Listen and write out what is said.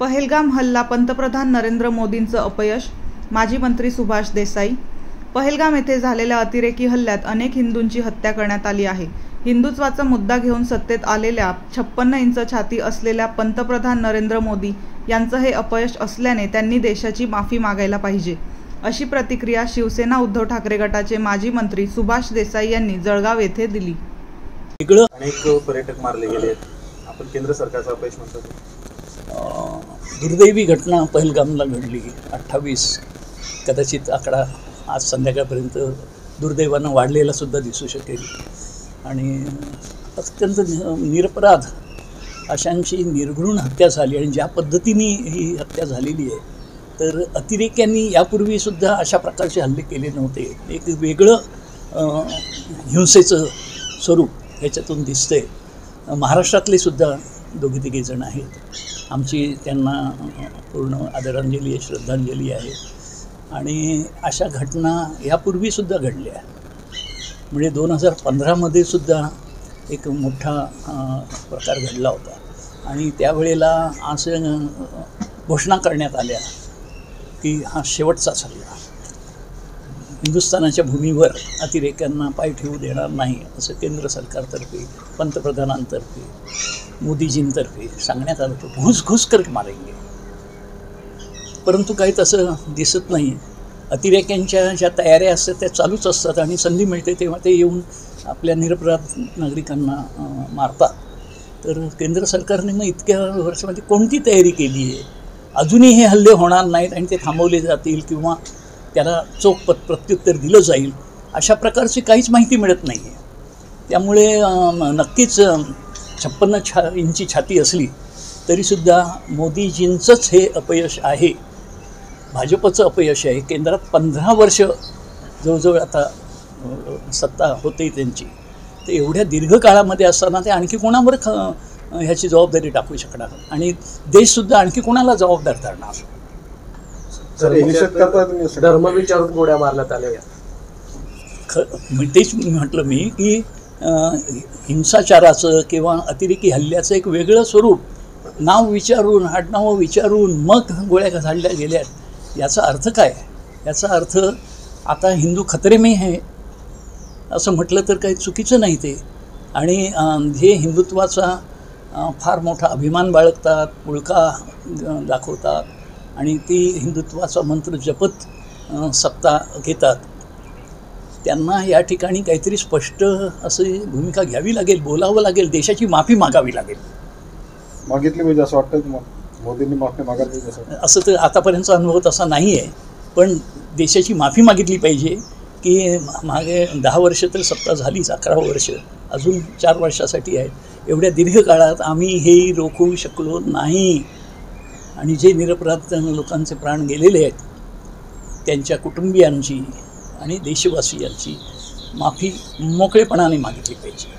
पहलगाम हल्ला पंतप्रधान नरेंद्र मोदींचं अपयश, माजी मंत्री सुभाष देसाई. पहलगाम येथे झालेल्या अतिरेकी हल्ल्यात अनेक हिंदूंची हत्या करण्यात आली आहे. हिंदुत्वाचा मुद्दा घेऊन सत्तेत आलेल्या 56 इंच छाती असलेल्या पंतप्रधान नरेंद्र मोदी यांचं हे अपयश असल्याने त्यांनी देशाची माफी मागायला पाहिजे, अशी प्रतिक्रिया शिवसेना उद्धव ठाकरे गटाचे माजी मंत्री सुभाष देसाई यांनी जळगाव येथे दिली. अनेक पर्यटक मारले गेले, आपण केंद्र सरकारचा अपयश म्हणतो. दुर्दैवी घटना पहलगामला घडली. 28 कदाचित आकडा आज संध्याकाळपर्यंत दुर्दैवानं वाढलेला सुद्धा दिसू शकेल. आणि अत्यंत निरपराध अशांची निर्घृण हत्या झाली. आणि ज्या पद्धतीने ही हत्या झालेली आहे, तर अतिरेक्यांनी यापूर्वीसुद्धा अशा प्रकारचे हल्ले केले नव्हते. एक वेगळं हिंसेचं स्वरूप ह्याच्यातून दिसतंय. महाराष्ट्रातले सुद्धा दोघे तिघे जण आहेत. आमची त्यांना पूर्ण आदरांजली आहे, श्रद्धांजली आहे. आणि अशा घटना यापूर्वीसुद्धा घडल्या. म्हणजे 2015मध्ये सुद्धा एक मोठा प्रकार घडला होता. आणि त्यावेळेला असं घोषणा करण्यात आल्या की हा शेवटचाच हल्ला, हिंदुस्थानाच्या भूमीवर अतिरेक्यांना पाय ठेवू देणार नाही, असं केंद्र सरकारतर्फे, पंतप्रधानांतर्फे, मोदीजींतर्फे सांगण्यात आलं होतं. घुस करके मारेंगे. परंतु काही तसं दिसत नाही. अतिरेक्यांच्या ज्या तयाऱ्या असतात त्या चालूच असतात आणि संधी मिळते तेव्हा ते येऊन आपल्या निरपराध नागरिकांना मारतात. तर केंद्र सरकारने मग इतक्या वर्षामध्ये कोणती तयारी केली आहे? अजूनही हे हल्ले होणार नाहीत आणि ते थांबवले जातील किंवा त्याला चोख प्रत्युत्तर दिलं जाईल, अशा प्रकारची काहीच माहिती मिळत नाही आहे. त्यामुळे नक्कीच 56 इंची छाती असली तरीसुद्धा मोदीजींचंच हे अपयश आहे, भाजपचं अपयश आहे. केंद्रात 15 वर्ष जवळजवळ आता सत्ता होते त्यांची. तर एवढ्या दीर्घ काळामध्ये असताना ते आणखी कोणावर ह्याची जबाबदारी टाकू शकणार आणि देशसुद्धा आणखी कोणाला जबाबदार धरणार? धर्म विचारून गोळ्या मारण्यात आल्या. तेच म्हटलं मी की हिंसाचाराचं किंवा अतिरेकी हल्ल्याचं एक वेगळं स्वरूप, नाव विचारून, आडनावं विचारून मग गोळ्या झाडल्या गेल्या. याचा अर्थ काय? याचा अर्थ आता हिंदू खतरे में है असं म्हटलं तर काही चुकीचं नाही ते. आणि हे हिंदुत्वाचा फार मोठा अभिमान बाळगतात, पुळका दाखवतात आणि ती हिंदुत्वाचा मंत्र जपत सत्ता घेतात. त्यांना या ठिकाणी काहीतरी स्पष्ट अशी भूमिका घ्यावी लागेल, बोलावं लागेल, देशाची माफी मागावी लागेल. मागितली पाहिजे असं वाटतं तुम्हाला? मोदींनी माफी मागायला पाहिजे असं तर आतापर्यंतचा अनुभव तसा नाही आहे. पण देशाची माफी मागितली पाहिजे की मागे 10 वर्ष तर सत्ता झालीच, 11 वर्ष अजून 4 वर्षासाठी आहेत. एवढ्या दीर्घ काळात आम्ही हेही रोखू शकलो नाही. आणि जे निरपराध लोकांचे प्राण गेलेले आहेत त्यांच्या कुटुंबियांची आणि देशवासियांची माफी मोकळेपणाने मागितली पाहिजे.